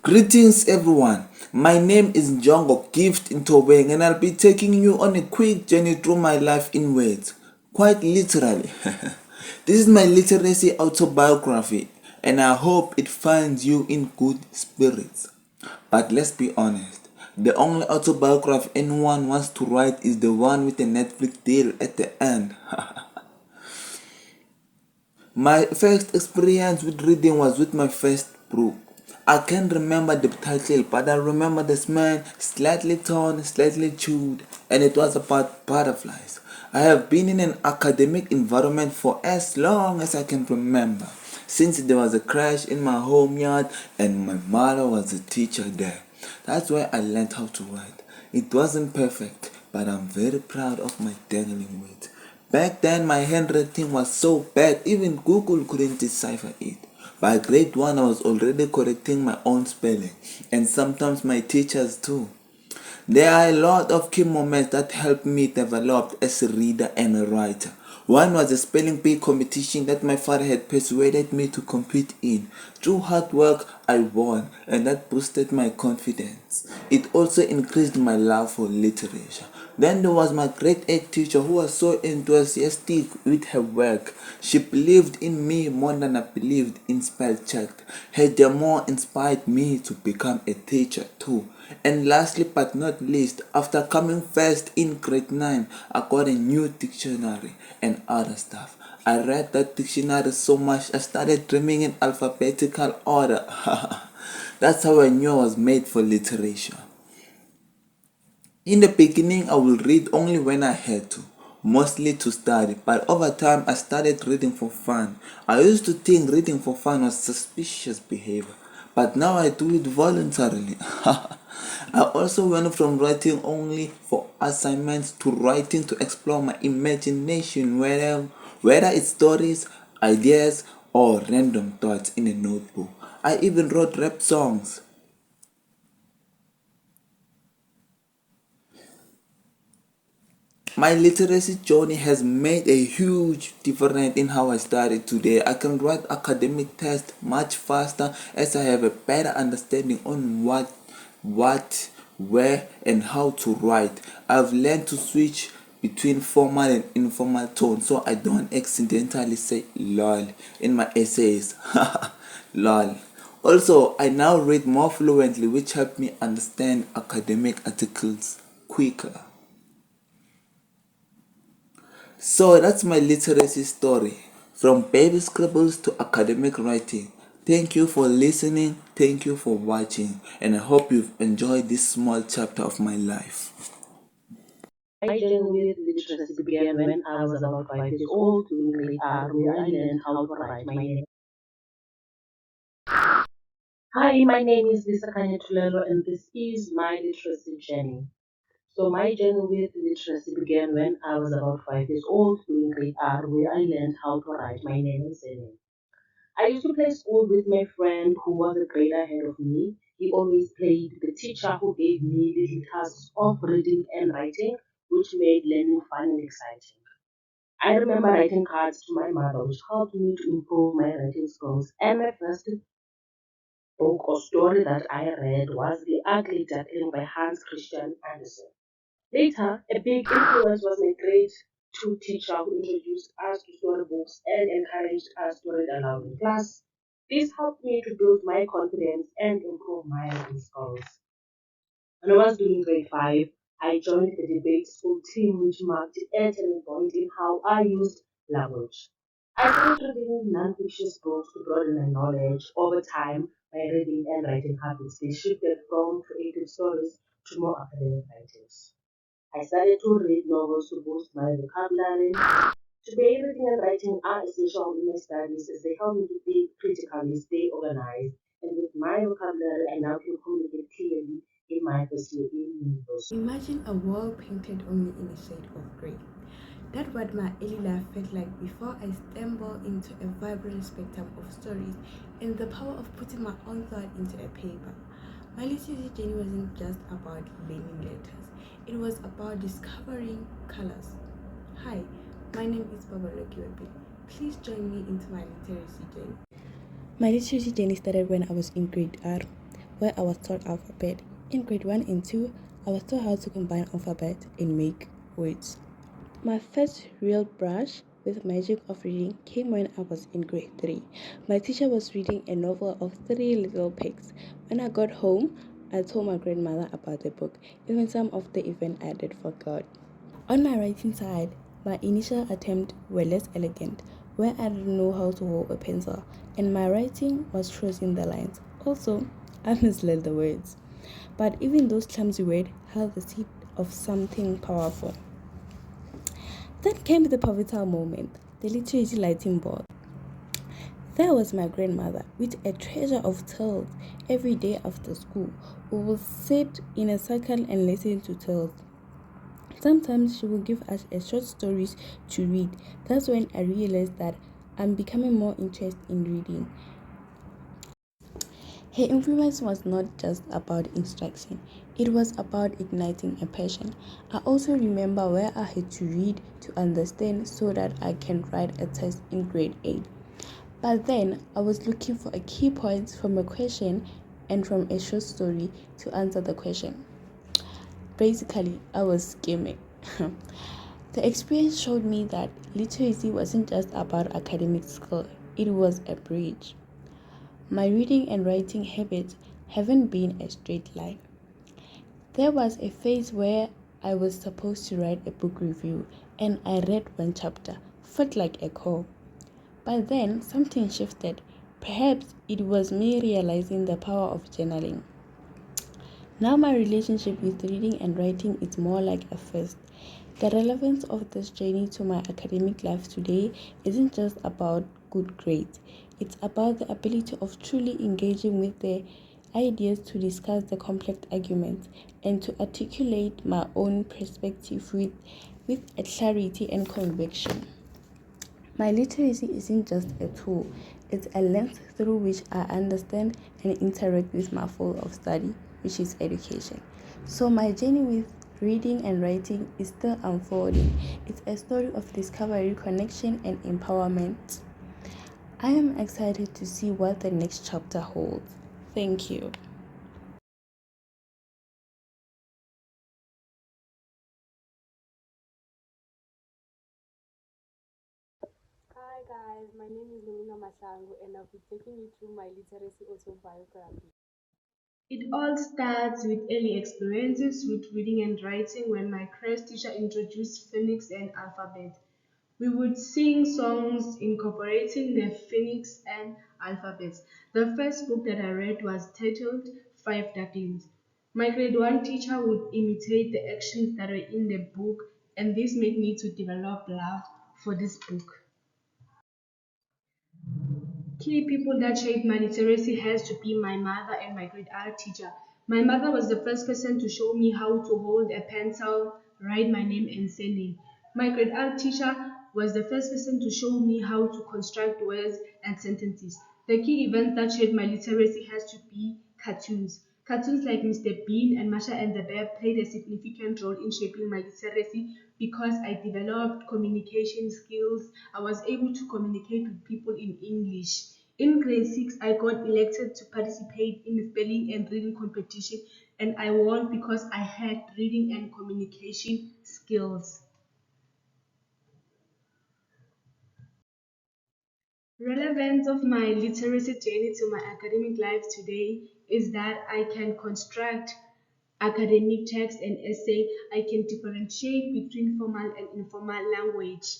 Greetings everyone, my name is G54 and I'll be taking you on a quick journey through my life in words, quite literally. This is my literacy autobiography and I hope it finds you in good spirits. But let's be honest, the only autobiography anyone wants to write is the one with a Netflix deal at the end. My first experience with reading was with my first book. I can't remember the title, but I remember the smell, slightly torn, slightly chewed, and it was about butterflies. I have been in an academic environment for as long as I can remember, since there was a crash in my home yard and my mother was a teacher there. That's where I learned how to write. It wasn't perfect, but I'm very proud of my dangling weight. Back then, my handwriting was so bad, even Google couldn't decipher it. By grade 1, I was already correcting my own spelling, and sometimes my teachers too. There are a lot of key moments that helped me develop as a reader and a writer. One was a spelling bee competition that my father had persuaded me to compete in. Through hard work, I won, and that boosted my confidence. It also increased my love for literature. Then there was my grade 8 teacher who was so enthusiastic with her work. She believed in me more than I believed in spell check. Her demo inspired me to become a teacher too. And lastly but not least, after coming first in grade 9, I got a new dictionary and other stuff. I read that dictionary so much I started dreaming in alphabetical order. That's how I knew I was made for literature. In the beginning, I would read only when I had to, mostly to study, but over time I started reading for fun. I used to think reading for fun was suspicious behavior, but now I do it voluntarily. I also went from writing only for assignments to writing to explore my imagination, whether it's stories, ideas, or random thoughts in a notebook. I even wrote rap songs. My literacy journey has made a huge difference in how I study today. I can write academic tests much faster as I have a better understanding on where, and how to write. I've learned to switch between formal and informal tone so I don't accidentally say lol in my essays. Lol. Also, I now read more fluently, which helped me understand academic articles quicker. So that's my literacy story, from baby scribbles to academic writing. Thank you for listening, thank you for watching, and I hope you've enjoyed this small chapter of my life. My journey with literacy began when I was about 5 years old during grade R, where I learned how to write my name. Hi, my name is Lisa Kanyetulelo, and this is my literacy journey. So, my journey with literacy began when I was about 5 years old during grade R, where I learned how to write my name and surname. I used to play school with my friend who was a grade ahead of me. He always played the teacher who gave me little tasks of reading and writing, which made learning fun and exciting. I remember writing cards to my mother, which helped me to improve my writing skills. And my first book or story that I read was The Ugly Duckling by Hans Christian Andersen. Later, a big influence was my grade 2 teacher who introduced us to storybooks and encouraged us to read aloud in class. This helped me to build my confidence and improve my writing skills. When I was doing grade 5, I joined the debate school team, which marked a turning point in how I used language. I started reading non-fiction books to broaden my knowledge. Over time, my reading and writing habits they shifted from creative stories to more academic writings. I started to read novels to boost my vocabulary. Today, reading and writing are essential in my studies as they help me to think critically, stay organized, and with my vocabulary, I now can communicate clearly in my first year in university. Imagine a wall painted only in a shade of grey. That's what my early life felt like before I stumbled into a vibrant spectrum of stories and the power of putting my own thought into a paper. My literacy journey wasn't just about learning letters, it was about discovering colors. Hi, my name is Baba Lokiwebi. Please join me into my literacy journey. My literacy journey started when I was in grade R. where I was taught alphabet. In grade 1 and 2, I was taught how to combine alphabet and make words. My first real brush with magic of reading came when I was in grade 3. My teacher was reading a novel of three little pigs. When I got home, I told my grandmother about the book. Even some of the event I did forgot. On my writing side, my initial attempts were less elegant, where I didn't know how to hold a pencil, and my writing was tracing the lines. Also, I misled the words. But even those clumsy words held the seed of something powerful. Then came the pivotal moment, the literacy lighting board. There was my grandmother with a treasure of tales. Every day after school, we would sit in a circle and listen to tales. Sometimes she would give us a short stories to read. That's when I realized that I'm becoming more interested in reading. Her influence was not just about instruction, it was about igniting a passion. I also remember where I had to read to understand so that I can write a test in grade 8. But then I was looking for a key point from a question and from a short story to answer the question. Basically, I was scheming. The experience showed me that literacy wasn't just about academic skill, it was a bridge. My reading and writing habits haven't been a straight line. There was a phase where I was supposed to write a book review and I read one chapter, felt like a call. But then something shifted. Perhaps it was me realizing the power of journaling. Now my relationship with reading and writing is more like a first. The relevance of this journey to my academic life today isn't just about good grades. It's about the ability of truly engaging with the ideas to discuss the complex arguments and to articulate my own perspective with a clarity and conviction. My literacy isn't just a tool, it's a lens through which I understand and interact with my field of study, which is education. So, my journey with reading and writing is still unfolding. It's a story of discovery, connection, and empowerment. I am excited to see what the next chapter holds. Thank you. Hi guys, my name is Lumina Masangu and I'll be taking you through my literacy autobiography. It all starts with early experiences with reading and writing when my crest teacher introduced phonics and alphabet. We would sing songs incorporating the phonics and alphabets. The first book that I read was titled Five Ducklings. My grade 1 teacher would imitate the actions that were in the book, and this made me to develop love for this book. Key people that shaped my literacy has to be my mother and my grade art teacher. My mother was the first person to show me how to hold a pencil, write my name and surname. My grade art teacher was the first person to show me how to construct words and sentences. The key event that shaped my literacy has to be cartoons. Cartoons like Mr. Bean and Masha and the Bear played a significant role in shaping my literacy because I developed communication skills. I was able to communicate with people in English. In grade 6, I got elected to participate in the spelling and reading competition, and I won because I had reading and communication skills. Relevance of my literacy journey to my academic life today is that I can construct academic text and essay. I can differentiate between formal and informal language.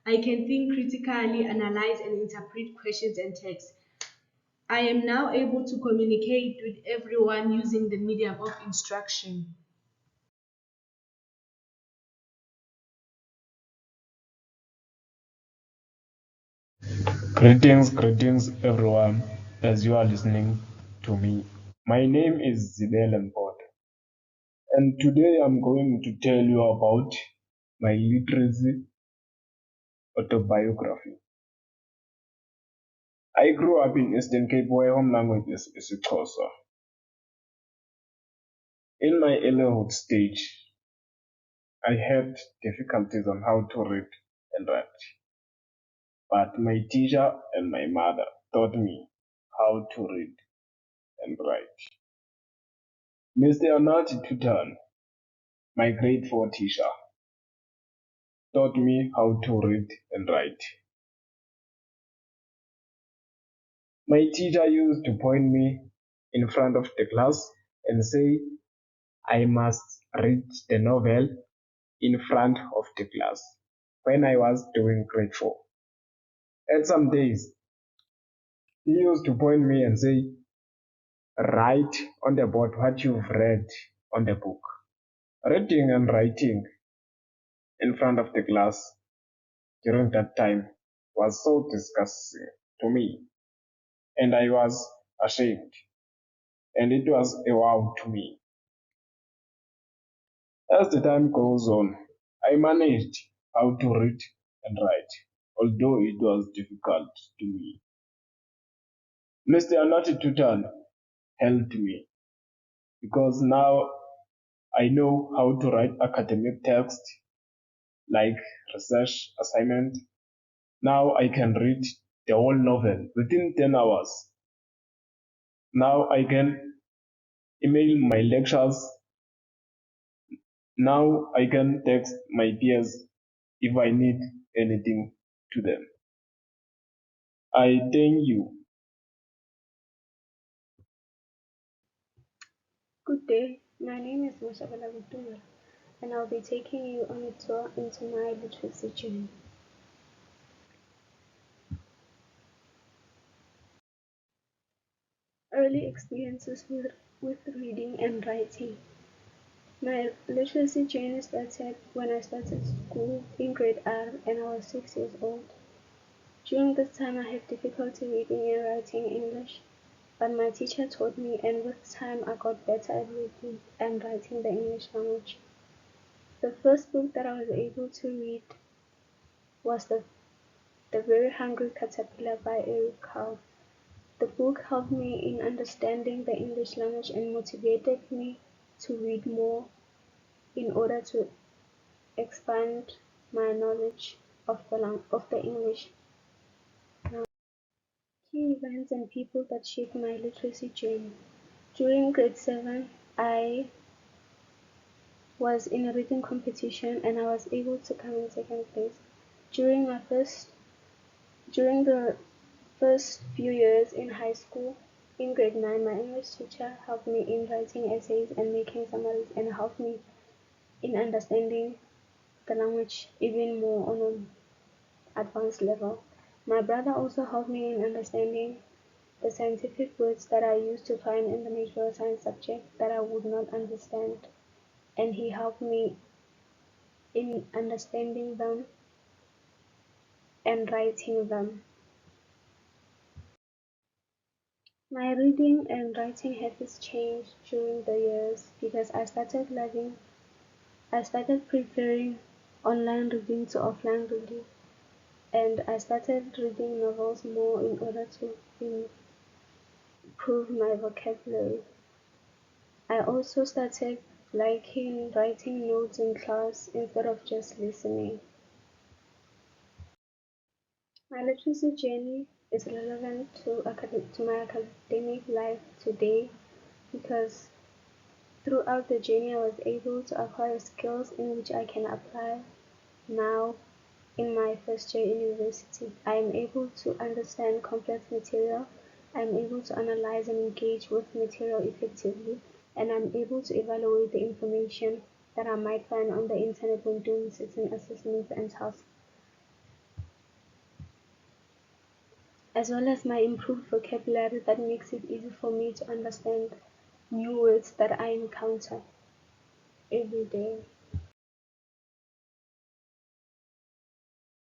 I can think critically, analyze, and interpret questions and texts. I am now able to communicate with everyone using the medium of instruction. Greetings, everyone, as you are listening to me. My name is Zidel Mpot, and today I'm going to tell you about my literacy autobiography. I grew up in Eastern Cape where home language is Xhosa. In my earlyhood stage, I had difficulties on how to read and write, but my teacher and my mother taught me how to read and write. Mr. Anati Tutan, my grade 4 teacher, taught me how to read and write. My teacher used to point me in front of the class and say I must read the novel in front of the class when I was doing grade 4. And some days he used to point me and say, write on the board what you've read on the book. Reading and writing in front of the class during that time was so disgusting to me, and I was ashamed, and it was a wow to me. As the time goes on, I managed how to read and write, although it was difficult to me. Mr. Anati Tutan helped me because now I know how to write academic text like research assignment. Now I can read the whole novel within 10 hours. Now I can email my lectures. Now I can text my peers if I need anything to them. I thank you. Good day, my name is Mashabala Butua, and I'll be taking you on a tour into my literacy journey. Early experiences with reading and writing. My literacy journey started when I started school in grade R and I was 6 years old. During this time, I had difficulty reading and writing English, but my teacher taught me, and with time, I got better at reading and writing the English language. The first book that I was able to read was The Very Hungry Caterpillar by Eric Carle. The book helped me in understanding the English language and motivated me to read more in order to expand my knowledge of the English. Key events and people that shaped my literacy journey. During grade 7, I was in a reading competition and I was able to come in second place. During the first few years in high school, in grade 9, my English teacher helped me in writing essays and making summaries and helped me in understanding the language even more on an advanced level. My brother also helped me in understanding the scientific words that I used to find in the natural science subject that I would not understand, and he helped me in understanding them and writing them. My reading and writing habits changed during the years because I started preferring online reading to offline reading, and I started reading novels more in order to improve my vocabulary. I also started liking writing notes in class instead of just listening. My literacy journey is relevant to my academic life today because throughout the journey I was able to acquire skills in which I can apply now in my first year in university. I am able to understand complex material, I am able to analyze and engage with material effectively, and I'm able to evaluate the information that I might find on the internet when doing certain assessments and tasks, as well as my improved vocabulary that makes it easy for me to understand new words that I encounter every day.